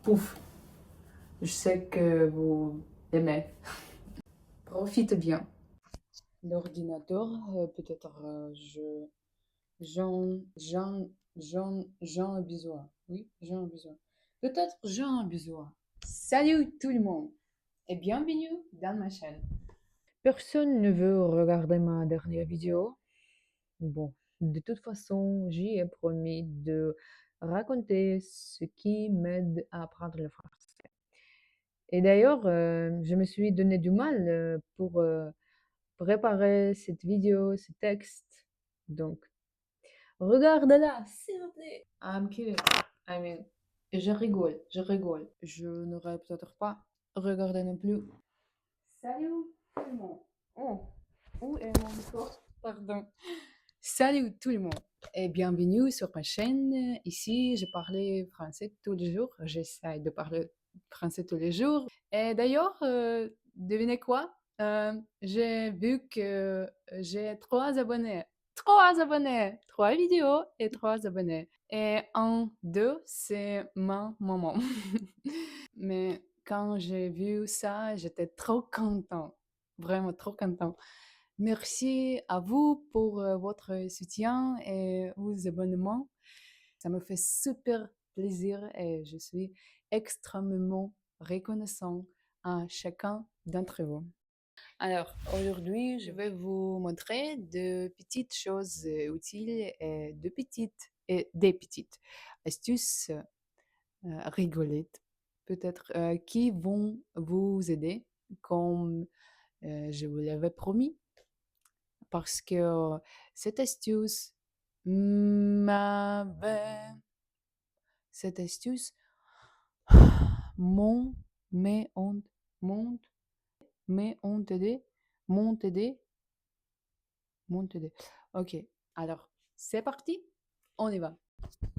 Pouf, je sais que vous aimez. Profite bien. L'ordinateur, peut-être j'en ai besoin. Oui, j'en ai besoin. Peut-être j'en ai besoin. Salut tout le monde et bienvenue dans ma chaîne. Personne ne veut regarder ma dernière vidéo. Bon, de toute façon, j'y ai promis de raconter ce qui m'aide à apprendre le français. Et d'ailleurs, je me suis donné du mal pour préparer cette vidéo, ce texte. Donc, regarde-la, s'il te plaît. I'm kidding. I mean, je rigole, je rigole. Je n'aurais peut-être pas regardé non plus. Salut tout le monde. Oh, où est mon micro? Pardon. Salut tout le monde et bienvenue sur ma chaîne. Ici, je parle français tous les jours. J'essaie de parler français tous les jours. Et d'ailleurs, devinez quoi? J'ai vu que j'ai 3 abonnés. 3 abonnés! 3 vidéos et 3 abonnés. Et un, deux, c'est ma maman. Mais quand j'ai vu ça, j'étais trop content. Vraiment trop content. Merci à vous pour votre soutien et vos abonnements. Ça me fait super plaisir et je suis extrêmement reconnaissant à chacun d'entre vous. Alors, aujourd'hui, je vais vous montrer de petites choses utiles et des petites astuces rigolotes, peut-être qui vont vous aider, comme je vous l'avais promis, parce que cette astuce m'avait... Cette astuce m'ont, m'ont, m'ont, m'ont aidé, m'ont aidé, m'ont aidé. Ok, alors c'est parti, on y va.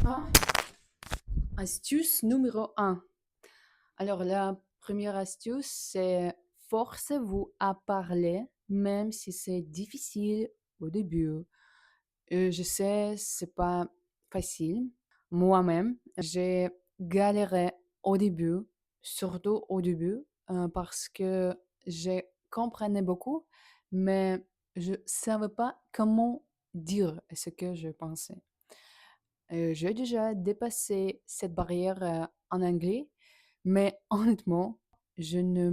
Ah, astuce numéro 1. Alors la première astuce, c'est forcez-vous à parler, même si c'est difficile au début. Je sais, c'est pas facile. Moi-même, j'ai galéré au début, surtout au début, parce que je comprenais beaucoup, mais je savais pas comment dire ce que je pensais. J'ai déjà dépassé cette barrière en anglais, mais honnêtement, je ne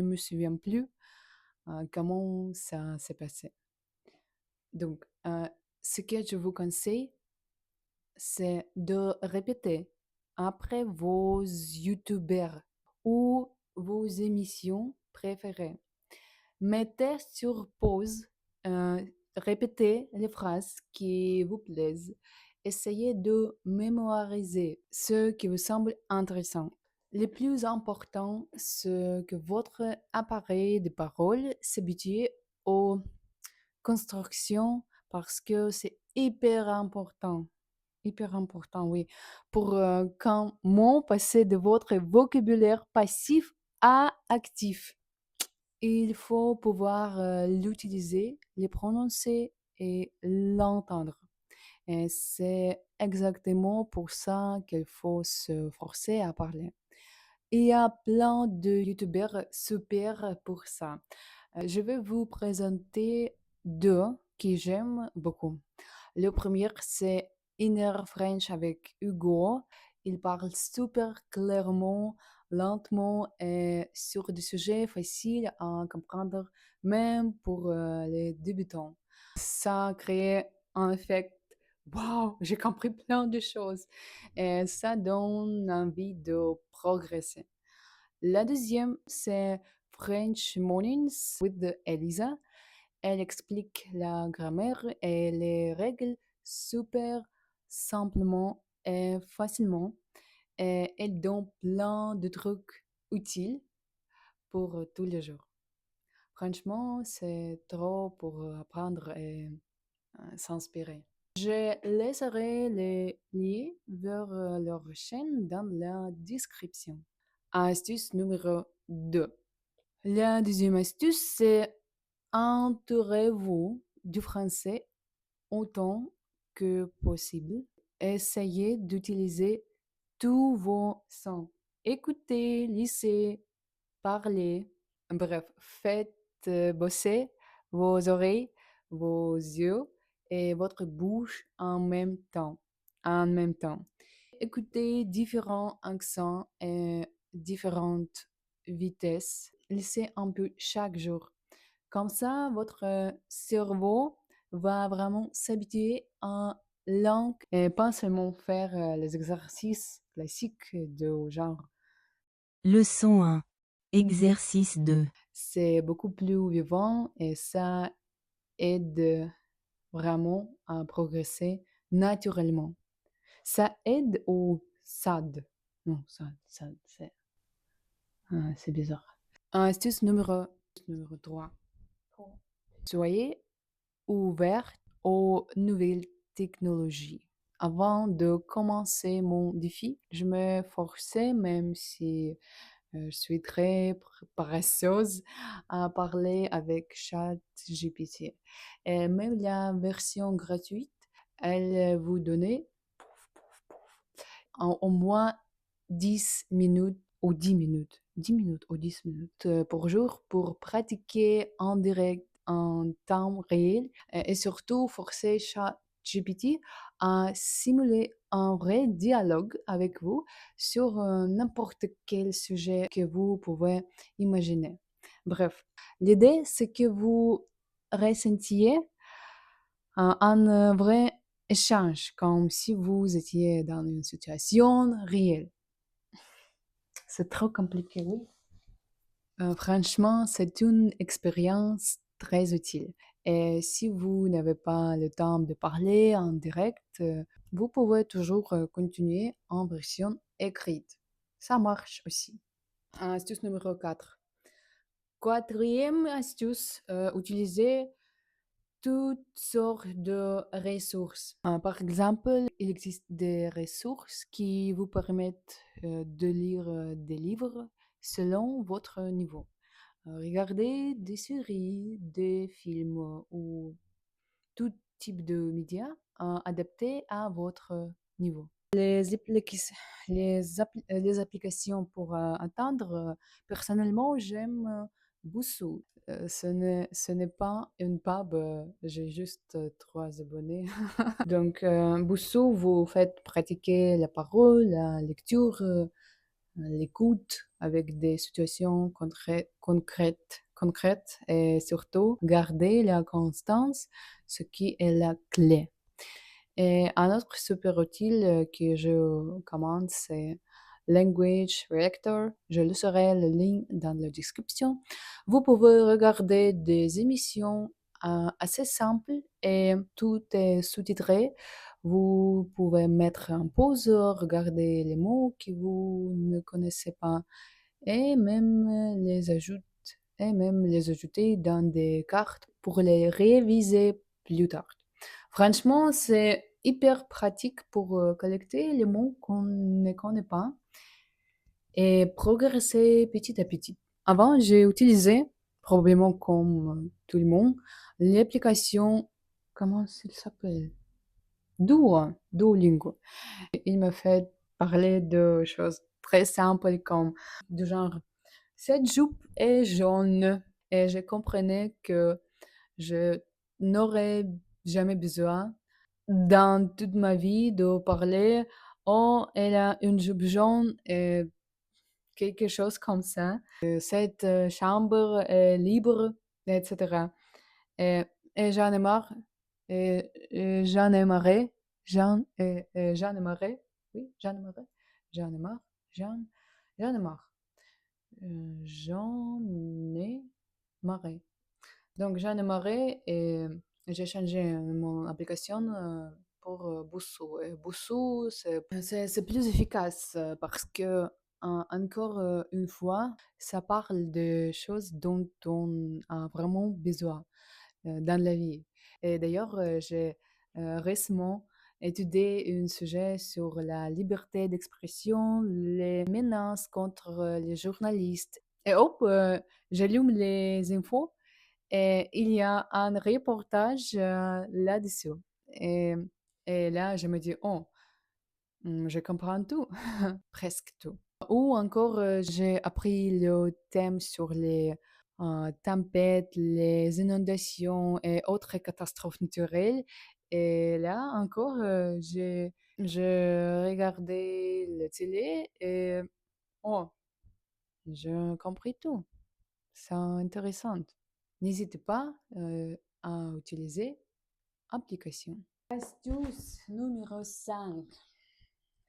me souviens plus comment ça s'est passé. Donc, ce que je vous conseille, c'est de répéter après vos youtubeurs ou vos émissions préférées. Mettez sur pause, répétez les phrases qui vous plaisent. Essayez de mémoriser ce qui vous semble intéressant. Le plus important, c'est que votre appareil de parole s'habitue aux constructions parce que c'est hyper important. Hyper important, oui. Pour comment passer de votre vocabulaire passif à actif. Il faut pouvoir l'utiliser, le prononcer et l'entendre. Et c'est exactement pour ça qu'il faut se forcer à parler. Il y a plein de youtubeurs super pour ça. Je vais vous présenter deux que j'aime beaucoup. Le premier, c'est Inner French avec Hugo. Il parle super clairement, lentement et sur des sujets faciles à comprendre, même pour les débutants. Ça crée un effet waouh, j'ai compris plein de choses et ça donne envie de progresser. La deuxième, c'est French Mornings with Elisa. Elle explique la grammaire et les règles super simplement et facilement. Et elle donne plein de trucs utiles pour tous les jours. Franchement, c'est trop pour apprendre et s'inspirer. Je laisserai les liens vers leur chaîne dans la description. Astuce numéro 2. La deuxième astuce, c'est entourez-vous du français autant que possible. Essayez d'utiliser tous vos sens. Écoutez, lisez, parlez. Bref, faites bosser vos oreilles, vos yeux et votre bouche en même temps. En même temps. Écoutez différents accents et différentes vitesses. Lisez un peu chaque jour. Comme ça, votre cerveau va vraiment s'habituer à langue et pas seulement faire les exercices classiques de genre. Leçon 1. Exercice 2. C'est beaucoup plus vivant et ça aide vraiment à progresser naturellement. Ça aide au SAD. Non, SAD, c'est bizarre. Astuce numéro 3. Soyez ouvert aux nouvelles technologies. Avant de commencer mon défi, je me forçais, même si je suis très paresseuse, à parler avec ChatGPT. Et même la version gratuite, elle vous donnait au moins 10 minutes ou 10 minutes, 10 minutes ou 10 minutes pour jour pour pratiquer en direct en temps réel et surtout forcer ChatGPT à simuler un vrai dialogue avec vous sur n'importe quel sujet que vous pouvez imaginer. Bref, l'idée c'est que vous ressentiez un vrai échange, comme si vous étiez dans une situation réelle. C'est trop compliqué, oui. Franchement, c'est une expérience très utile. Et si vous n'avez pas le temps de parler en direct, vous pouvez toujours continuer en version écrite. Ça marche aussi. Astuce numéro 4. Quatrième astuce, utilisez toutes sortes de ressources. Par exemple, il existe des ressources qui vous permettent de lire des livres selon votre niveau. Regardez des séries, des films ou tout type de médias adaptés à votre niveau. Les applications pour attendre, personnellement, j'aime Busuu. Ce n'est pas une pub, j'ai juste 3 abonnés. Donc, Busuu, vous faites pratiquer la parole, la lecture, l'écoute avec des situations concrètes et surtout garder la constance, ce qui est la clé. Et un autre super utile que je commande, c'est Language Reactor. Je laisserai le lien dans la description. Vous pouvez regarder des émissions assez simples et tout est sous-titré. Vous pouvez mettre en pause, regarder les mots que vous ne connaissez pas et même les ajouter dans des cartes pour les réviser plus tard. Franchement, c'est hyper pratique pour collecter les mots qu'on ne connaît pas et progresser petit à petit. Avant, j'ai utilisé, probablement comme tout le monde, l'application, comment il s'appelle? Duolingo. Il me fait parler de choses très simples comme du genre cette jupe est jaune et je comprenais que je n'aurais jamais besoin dans toute ma vie de parler oh elle a une jupe jaune et quelque chose comme ça. Cette chambre est libre, etc. Et, et j'en ai marre. J'en ai marre. J'en ai marre. Oui, j'en ai marre. J'en ai marre. J'en ai marre. J'en ai marre. Donc j'en ai marre et j'ai changé mon application pour Busuu. Et Busuu, c'est plus efficace parce que encore une fois, ça parle de choses dont on a vraiment besoin dans la vie. Et d'ailleurs, j'ai récemment étudié un sujet sur la liberté d'expression, les menaces contre les journalistes. Et hop, j'allume les infos et il y a un reportage là-dessus. Et, et là, je me dis, oh, Je comprends tout, presque tout. Ou encore, j'ai appris le thème sur les tempêtes, les inondations et autres catastrophes naturelles. Et là encore, je regardais la télé et oh, j'ai compris tout. C'est intéressant. N'hésitez pas à utiliser application. Astuce numéro 5.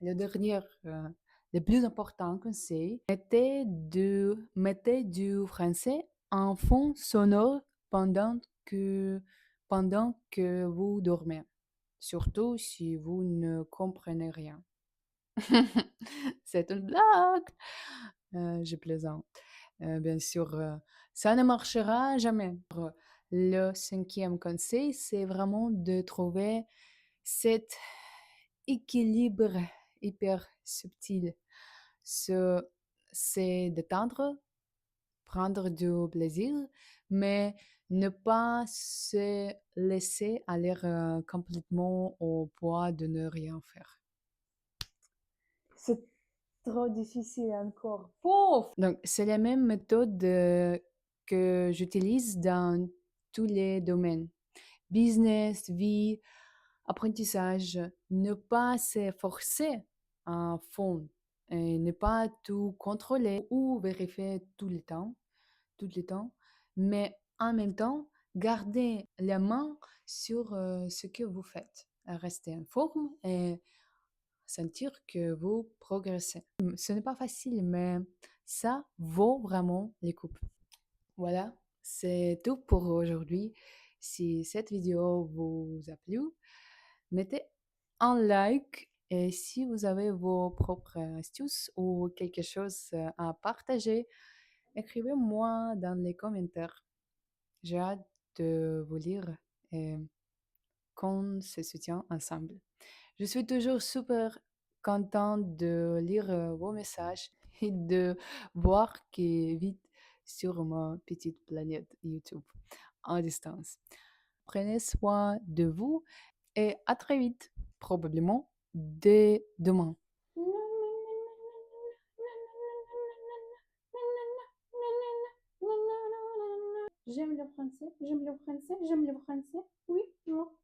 Le dernier, le plus important conseil, mettez du français en fond sonore pendant que vous dormez, surtout si vous ne comprenez rien. C'est une blague. Je plaisante. Bien sûr, ça ne marchera jamais. Le cinquième conseil, c'est vraiment de trouver cet équilibre hyper subtil. Ce, c'est d'éteindre, prendre du plaisir, mais ne pas se laisser aller complètement au poids de ne rien faire. C'est trop difficile encore. Pouf! Donc, c'est la même méthode que j'utilise dans tous les domaines. Business, vie, apprentissage. Ne pas se forcer à fond et ne pas tout contrôler ou vérifier tout le temps, mais en même temps, garder la main sur ce que vous faites. Rester en forme et sentir que vous progressez. Ce n'est pas facile, mais ça vaut vraiment les coupes. Voilà, c'est tout pour aujourd'hui. Si cette vidéo vous a plu, mettez un like et si vous avez vos propres astuces ou quelque chose à partager, écrivez-moi dans les commentaires. J'ai hâte de vous lire et qu'on se soutient ensemble. Je suis toujours super contente de lire vos messages et de voir qui vite sur ma petite planète YouTube en distance. Prenez soin de vous et à très vite, probablement dès demain. J'aime le français, j'aime le français, j'aime le français. Oui, non.